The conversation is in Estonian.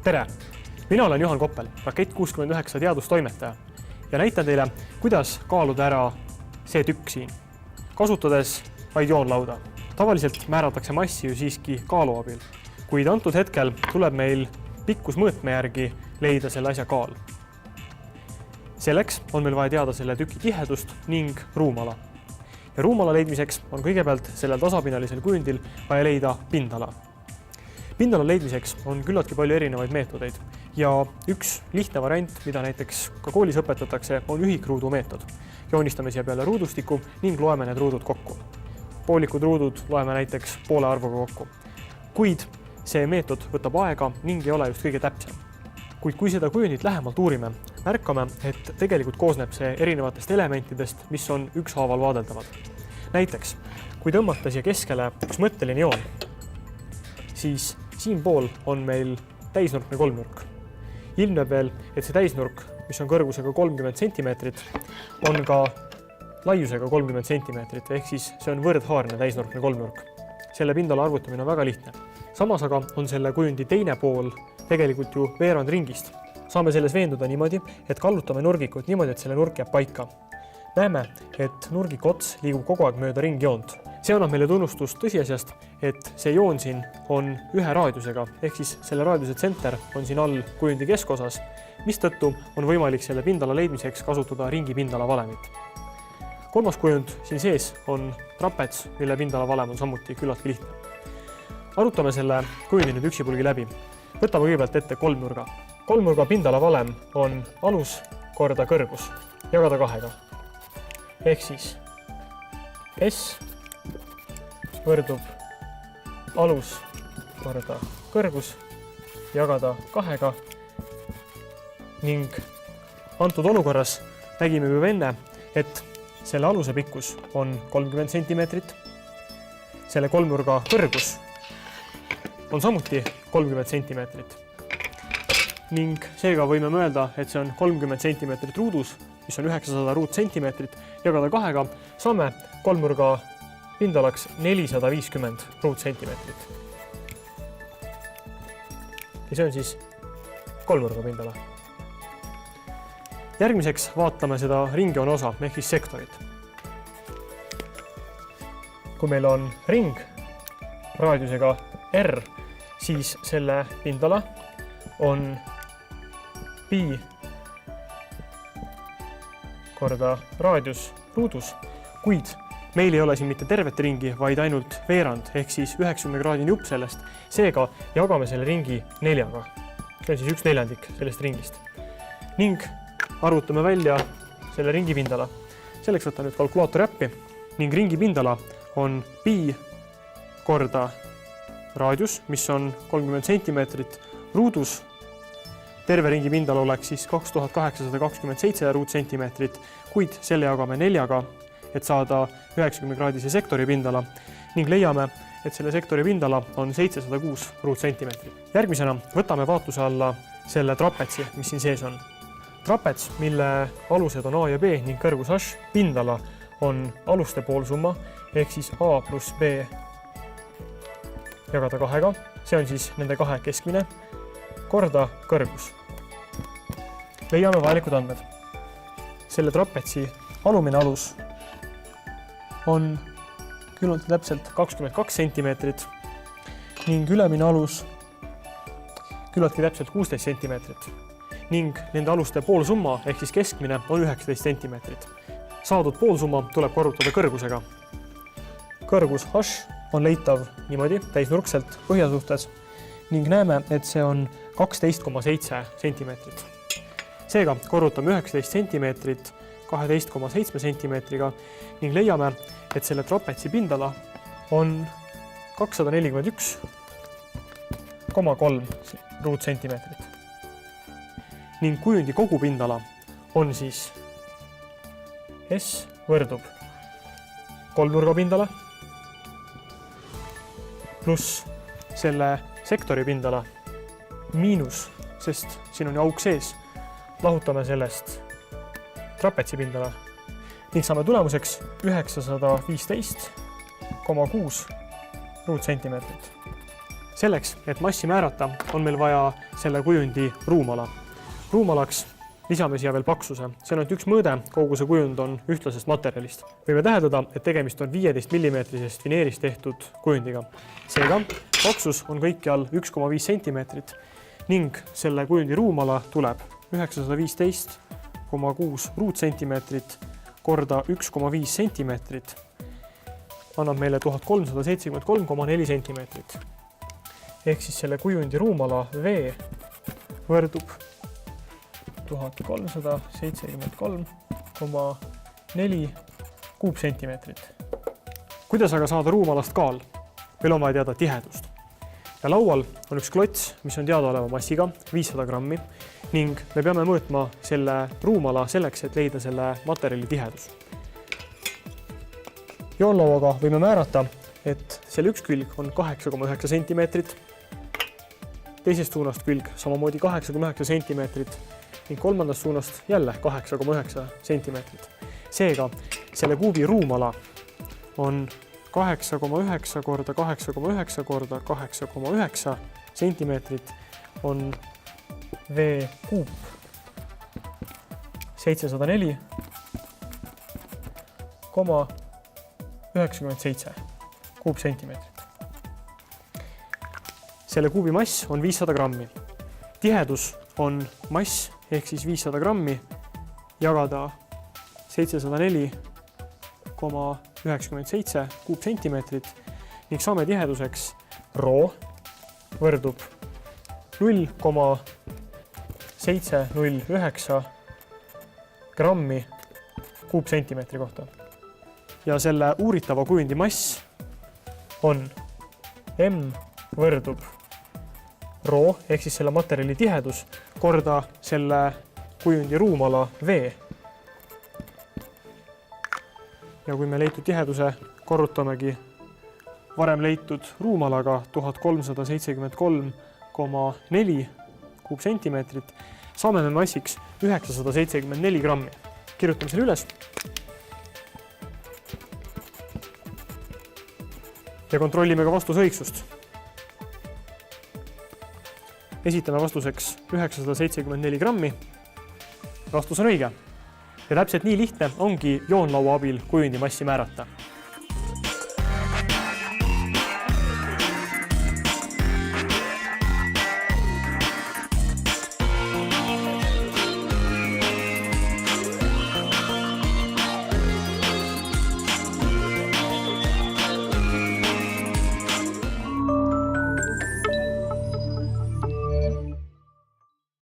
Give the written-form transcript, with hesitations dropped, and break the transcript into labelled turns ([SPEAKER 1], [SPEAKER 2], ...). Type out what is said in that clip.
[SPEAKER 1] Tere! Mina olen Juhan Koppel, Rakett69 teadustoimetaja ja näitan teile, kuidas kaaluda ära see tükk siin, kasutades vaid joonlauda. Tavaliselt määratakse massi ju siiski kaalu abil, kuid antud hetkel tuleb meil pikkusmõõtme järgi leida selle asja kaal. Selleks on meil vaja teada selle tüki tihedust ning ruumala. Ja ruumala leidmiseks on kõigepealt sellel tasapinnalisel kujundil vaja leida pindala. Pindala leidmiseks on küllaltki palju erinevaid meetodeid ja üks lihtne variant, mida näiteks ka koolis õpetatakse, on ühikruudu meetod. Joonistame siia peale ruudustiku ning loeme need ruudud kokku. Poolikud ruudud loeme näiteks poole arvuga kokku. Kuid see meetod võtab aega ning ei ole just kõige täpsem. Kuid kui seda kujundit lähemalt uurime, märkame, et tegelikult koosneb see erinevatest elementidest, mis on ükshaaval vaadeldavad. Näiteks, kui tõmmata siia keskele üks mõtteline joon, siis siinpool on meil täisnurkne kolmnurk. Ilmneb veel, et see täisnurk, mis on kõrgusega 30 cm, on ka laiusega 30 cm, ehk siis see on võrdhaarne täisnurkne kolmnurk. Selle pindala arvutamine on väga lihtne. Samas aga on selle kujundi teine pool tegelikult ju veerand ringist. Saame selles veenduda niimoodi, et kallutame nurgikut niimoodi, et selle nurk jääb paika. Näeme, et nurgiku ots liigub kogu aeg mööda ringjoont. See annab meile tunnustust tõsiasjast, et see joon siin on ühe raadiusega, ehk siis selle raadiuse tsenter on siin all kujundi keskosas, mistõttu on võimalik selle pindala leidmiseks kasutada ringipindala valemit. Kolmas kujund siin sees on trapets, mille pindala valem on samuti küllaltki lihtne. Arutame selle kujundi nüüd üksipulgi läbi. Võtame kõigepealt ette kolmnurga. Kolmnurga pindala valem on alus korda kõrgus, jagada kahega. Ehk siis S võrdub alus korda kõrgus, jagada kahega ning antud olukorras nägime juba enne, et selle aluse pikkus on 30 cm, selle kolmnurga kõrgus on samuti 30 cm ning seega võime mõelda, et see on 30 cm ruudus, mis on 900 ruutcentimeetrit, jagada kahega saame kolmnurga pindalaks 450 ruutcentimeetrit. Ja see on siis kolmnurga pindala. Järgmiseks vaatame seda ringjoone osa, ehk siis sektorit. Kui meil on ring raadiusega R, siis selle pindala on pi korda raadius ruudus, kuid meil ei ole siin mitte tervet ringi, vaid ainult veerand, ehk siis 90 kraadini jupp sellest. Seega jagame selle ringi 4-ga. See on siis 1/4 sellest ringist. Ning arvutame välja selle ringi pindala. Selleks võtan nüüd kalkulaatori äppi ning ringi pindala on pi korda raadius, mis on 30 cm ruudus. Terve ringi pindala oleks siis 2827 ruutcentimeetrit, kuid selle jagame 4-ga, et saada 90-kraadise sektori pindala ning leiame, et selle sektori pindala on 706 ruutcentimeetrit. Järgmisena võtame vaatluse alla selle trapetsi, mis siin sees on. Trapets, mille alused on A ja B ning kõrgus H, pindala on aluste poolsumma, ehk siis A pluss B jagada kahega, see on siis nende kahe keskmine, korda kõrgus. Leiame vajalikud andmed. Selle trapetsi alumine alus on küllaltki täpselt 22 cm ning ülemine alus küllaltki täpselt 16 cm ning nende aluste poolsumma ehk siis keskmine on 19 cm. Saadud poolsumma tuleb korrutada kõrgusega. Kõrgus H on leitav niimoodi täisnurkselt põhja suhtes ning näeme, et see on 12,7 cm. Seega korrutame 19 cm 12,7 cm ning leiame, et selle trapetsi pindala on 241,3 ruutcentimeetrit. Ning kujundi kogupindala on siis S võrdub kolmnurga pindala pluss selle sektori pindala miinus, sest siin on ju auk sees, lahutame sellest trapetsi pindala ning saame tulemuseks 915,6 ruutcentimeetrit. Selleks, et massi määrata, on meil vaja selle kujundi ruumala. Ruumalaks lisame siia veel paksuse. See on ainult üks mõõde, kogu see kujund on ühtlasest materjalist. Võime täheldada, et tegemist on 15 mm vineerist tehtud kujundiga. Seega, paksus on kõikjal 1,5 cm ning selle kujundi ruumala tuleb 915,6 ruutsentimeetrit korda 1,5 cm. Annab meile 1373,4 cm. Ehk siis selle kujundi ruumala V võrdub 1373,4 kuupsentimeetrit. Kuidas aga saada ruumalast kaal? Meil on vaja teada tihedust. Ja laual on üks klots, mis on teadaoleva massiga 500 grammi ning me peame mõõtma selle ruumala selleks, et leida selle materjali tihedus. Joonlauaga võime määrata, et selle üks külg on 8,9 cm, teisest suunast külg samamoodi 8,9 cm ning kolmandast suunast jälle 8,9 cm. Seega selle kuubi ruumala on 8,9 korda 8,9 korda 8,9 cm on V kuup 704,97 kuupsentimeetrit. Selle kuubi mass on 500 grammi. Tihedus on mass ehk siis 500 grammi jagada 704,97 kuupsentimeetrit ning saame tiheduseks rho võrdub 0,709 grammi kuupsentimeetri kohta. Ja selle uuritava kujundi mass on M võrdub rho ehk siis selle materjali tihedus korda selle kujundi ruumala V. Ja kui me leitud tiheduse korrutamegi varem leitud ruumalaga 1373,4 kuupsentimeetrit, saame me massiks 974 grammi. Kirjutame selle üles ja kontrollime ka vastuse õigsust. Esitame vastuseks 974 grammi. Vastus on õige. Ja täpselt nii lihtne ongi joonlaua abil kujundi massi määrata.